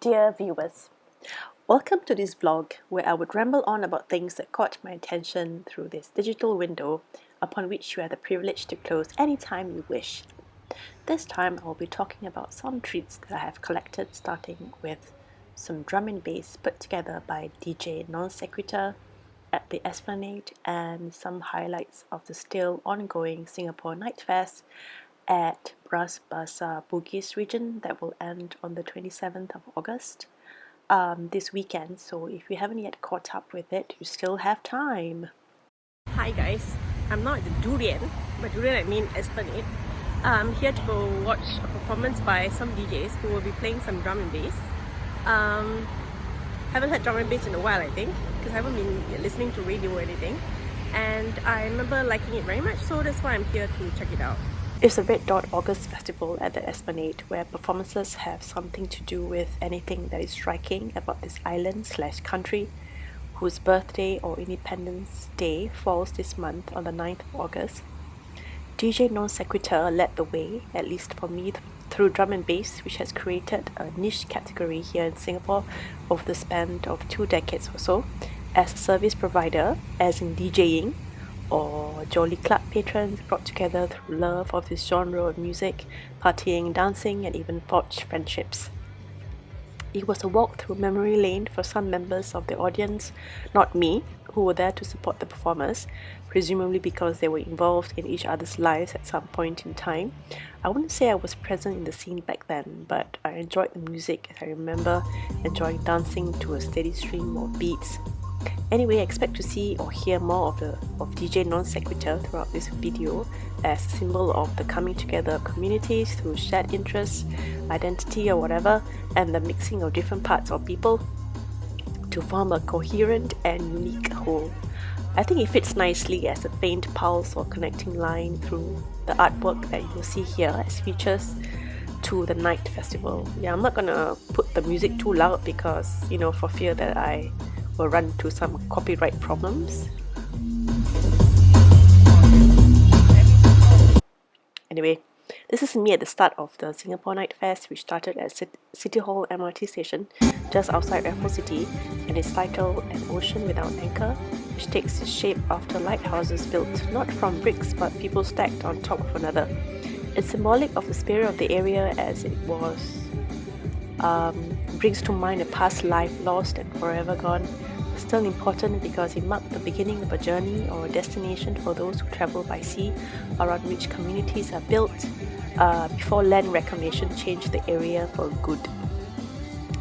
Dear viewers, welcome to this vlog where I would ramble on about things that caught my attention through this digital window upon which you have the privilege to close anytime you wish. This time I will be talking about some treats that I have collected, starting with some drum and bass put together by DJ Non Sequitur at the Esplanade and some highlights of the still ongoing Singapore Night Fest at Bras Basah Bugis region that will end on the 27th of August this weekend. So if you haven't yet caught up with it, you still have time. Hi guys, I'm not at the Durian. By Durian I mean Esplanade. I'm here to go watch a performance by some DJs who will be playing some drum and bass. Haven't heard drum and bass in a while, I think, because I haven't been listening to radio or anything, and I remember liking it very much, so that's why I'm here to check it out. It's the Red Dot August Festival at the Esplanade, where performances have something to do with anything that is striking about this island/country whose birthday or Independence Day falls this month on the 9th of August. DJ Non Sequitur led the way, at least for me, through drum and bass, which has created a niche category here in Singapore over the span of 2 decades or so, as a service provider, as in DJing, or jolly club patrons brought together through love of this genre of music, partying, dancing, and even forged friendships. It was a walk through memory lane for some members of the audience, not me, who were there to support the performers, presumably because they were involved in each other's lives at some point in time. I wouldn't say I was present in the scene back then, but I enjoyed the music as I remember enjoying dancing to a steady stream of beats. Anyway, I expect to see or hear more of DJ Non Sequitur throughout this video as a symbol of the coming together of communities through shared interests, identity or whatever, and the mixing of different parts of people to form a coherent and unique whole. I think it fits nicely as a faint pulse or connecting line through the artwork that you will see here as features to the night festival. Yeah, I'm not gonna put the music too loud because, for fear that I will run into some copyright problems. Anyway, this is me at the start of the Singapore Night Fest, which started at City Hall MRT station just outside Raffles City, and is titled An Ocean Without Anchor, which takes its shape after lighthouses built not from bricks but people stacked on top of another. It's symbolic of the spirit of the area as it was brings to mind a past life lost and forever gone, but still important because it marked the beginning of a journey or a destination for those who travel by sea, around which communities are built before land reclamation changed the area for good.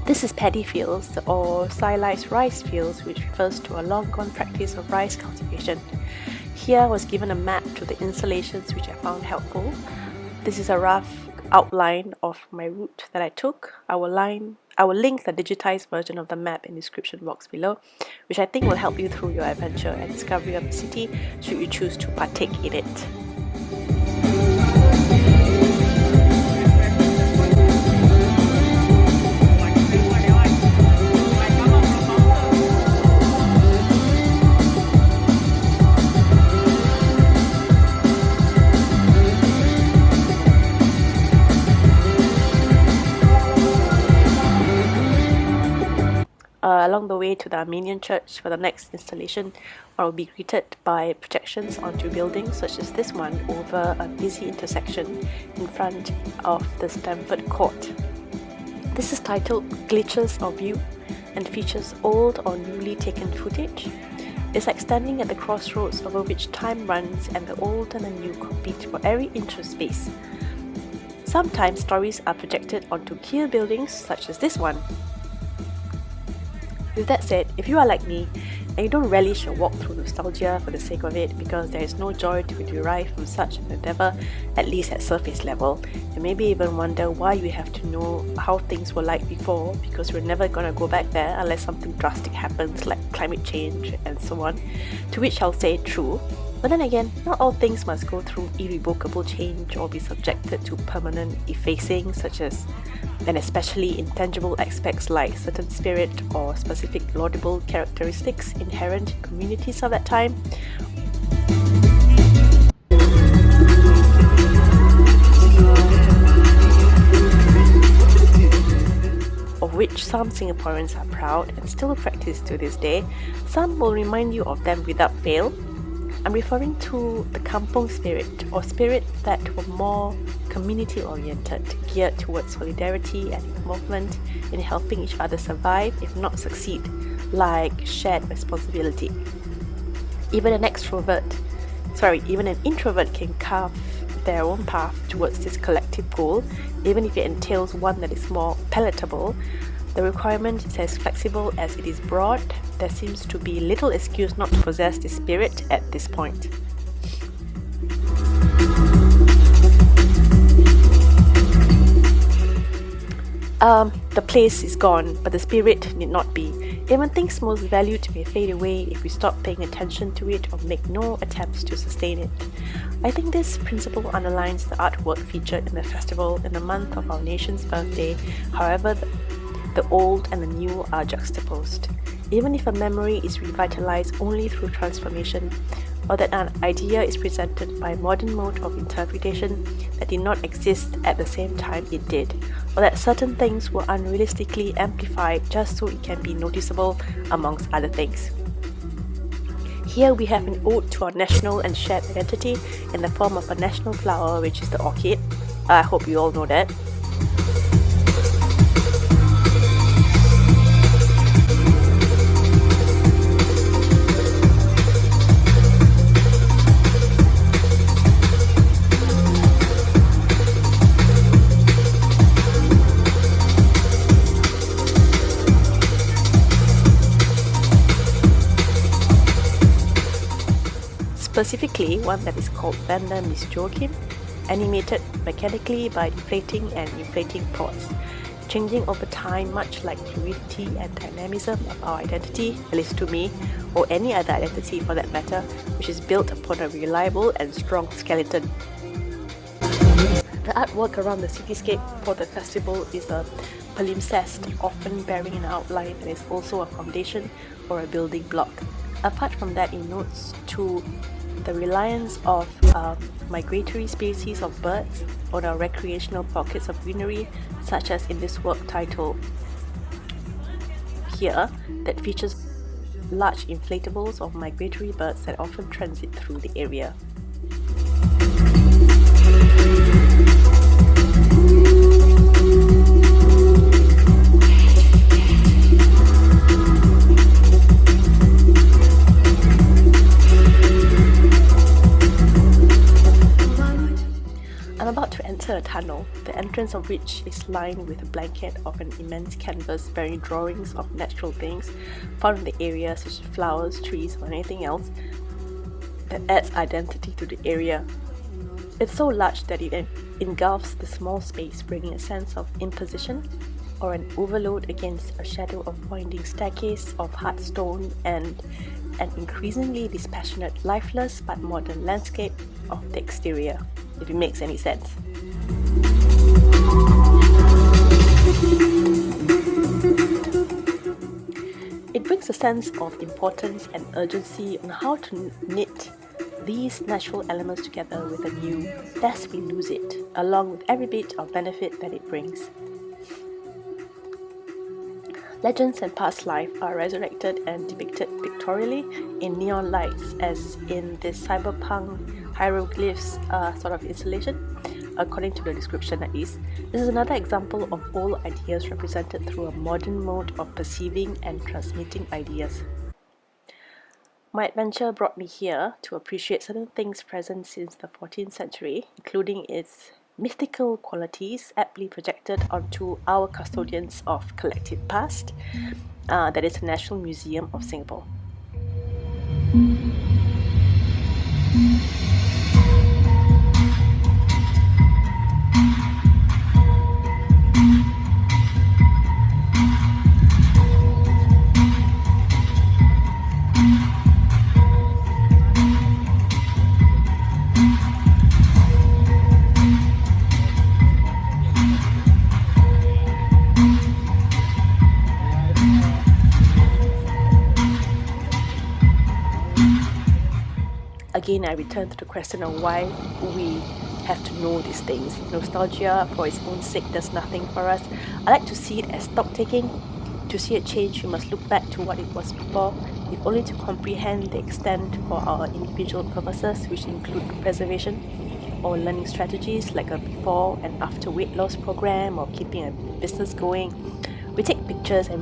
This is paddy fields or silized rice fields, which refers to a long-gone practice of rice cultivation. Here I was given a map to the installations which I found helpful. This is a rough outline of my route that I took. I will link the digitized version of the map in the description box below, which I think will help you through your adventure and discovery of the city should you choose to partake in it. Along the way to the Armenian church for the next installation, I will be greeted by projections onto buildings such as this one over a busy intersection in front of the Stamford Court. This is titled Glitches of View and features old or newly taken footage. It's like standing at the crossroads over which time runs and the old and the new compete for every inch of space. Sometimes stories are projected onto key buildings such as this one. With that said, if you are like me and you don't relish a walk through nostalgia for the sake of it because there is no joy to be derived from such an endeavour, at least at surface level, and maybe even wonder why you have to know how things were like before because we're never going to go back there unless something drastic happens like climate change and so on, to which I'll say true. But then again, not all things must go through irrevocable change or be subjected to permanent effacing, such as and especially intangible aspects like certain spirit or specific laudable characteristics inherent in communities of that time. which some Singaporeans are proud and still practice to this day, some will remind you of them without fail. I'm referring to the kampong spirit, or spirit that were more community-oriented, geared towards solidarity and involvement in helping each other survive, if not succeed, like shared responsibility. Even an introvert can carve their own path towards this collective goal, even if it entails one that is more palatable. The requirement is as flexible as it is broad. There seems to be little excuse not to possess this spirit at this point. The place is gone, but the spirit need not be. Even things most valued may fade away if we stop paying attention to it or make no attempts to sustain it. I think this principle underlines the artwork featured in the festival in the month of our nation's birthday. However, the old and the new are juxtaposed. Even if a memory is revitalized only through transformation, or that an idea is presented by a modern mode of interpretation that did not exist at the same time it did, or that certain things were unrealistically amplified just so it can be noticeable, amongst other things. Here we have an ode to our national and shared identity in the form of a national flower, which is the orchid. I hope you all know that. Specifically, one that is called Vanda Miss Joachim, animated mechanically by deflating and inflating pods, changing over time much like fluidity and dynamism of our identity, at least to me, or any other identity for that matter, which is built upon a reliable and strong skeleton. The artwork around the cityscape for the festival is a palimpsest, often bearing an outline that is also a foundation or a building block. Apart from that, it notes to the reliance of migratory species of birds on our recreational pockets of greenery, such as in this work titled here, that features large inflatables of migratory birds that often transit through the area. A tunnel, the entrance of which is lined with a blanket of an immense canvas bearing drawings of natural things found in the area, such as flowers, trees, or anything else that adds identity to the area. It's so large that it engulfs the small space, bringing a sense of imposition or an overload against a shadow of winding staircase of hard stone and an increasingly dispassionate, lifeless but modern landscape of the exterior, if it makes any sense. It brings a sense of importance and urgency on how to knit these natural elements together with a new, lest we lose it, along with every bit of benefit that it brings. Legends and past life are resurrected and depicted pictorially in neon lights, as in this cyberpunk hieroglyphs sort of installation, according to the description at least. This is another example of old ideas represented through a modern mode of perceiving and transmitting ideas. My adventure brought me here to appreciate certain things present since the 14th century, including its mythical qualities aptly projected onto our custodians of collective past, that is the National Museum of Singapore. Again, I return to the question of why we have to know these things. Nostalgia for its own sake does nothing for us. I like to see it as stock taking. To see a change, we must look back to what it was before, if only to comprehend the extent for our individual purposes, which include preservation or learning strategies like a before and after weight loss program or keeping a business going. We take pictures and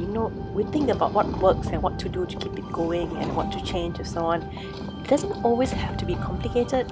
we think about what works and what to do to keep it going and what to change and so on. It doesn't always have to be complicated.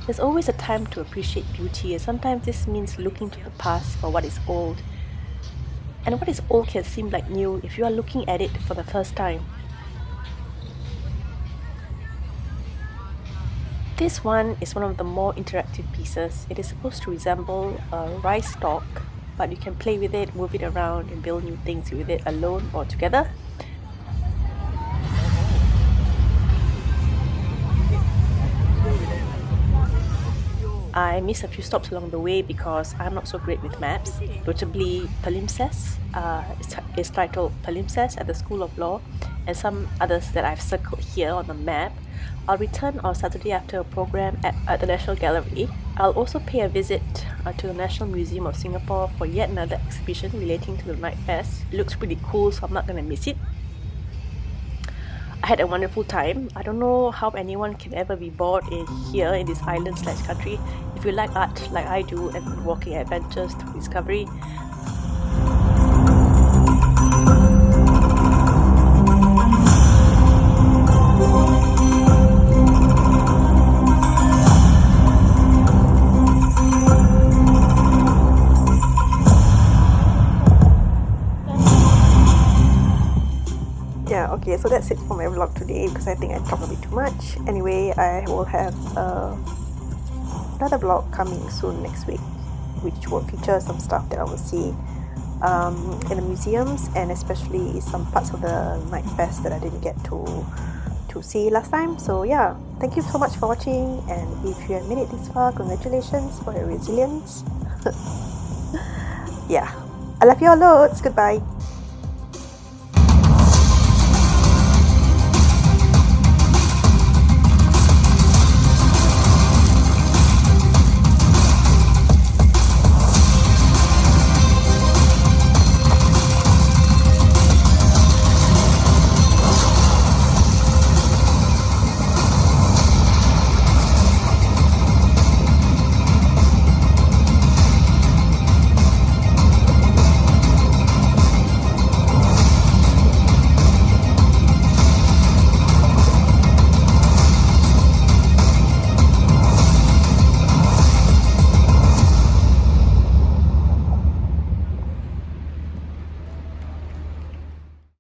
There's always a time to appreciate beauty, and sometimes this means looking to the past for what is old. And what is old can seem like new if you are looking at it for the first time. This one is one of the more interactive pieces. It is supposed to resemble a rice stalk, but you can play with it, move it around, and build new things with it alone or together. I missed a few stops along the way because I'm not so great with maps. Notably, Palimpsest is titled Palimpsest at the School of Law, and some others that I've circled here on the map. I'll return on Saturday after a program at the National Gallery. I'll also pay a visit to the National Museum of Singapore for yet another exhibition relating to the Night Fest. It looks pretty cool, so I'm not going to miss it. I had a wonderful time. I don't know how anyone can ever be bored here in this island/country. If you like art like I do and walking adventures through discovery, yeah, okay, so that's it for my vlog today because I think I talked a bit too much. Anyway, I will have another vlog coming soon next week, which will feature some stuff that I will see in the museums, and especially some parts of the Night Fest that I didn't get to see last time. So yeah, thank you so much for watching, and if you have made it this far, congratulations for your resilience. Yeah, I love you all loads. Goodbye.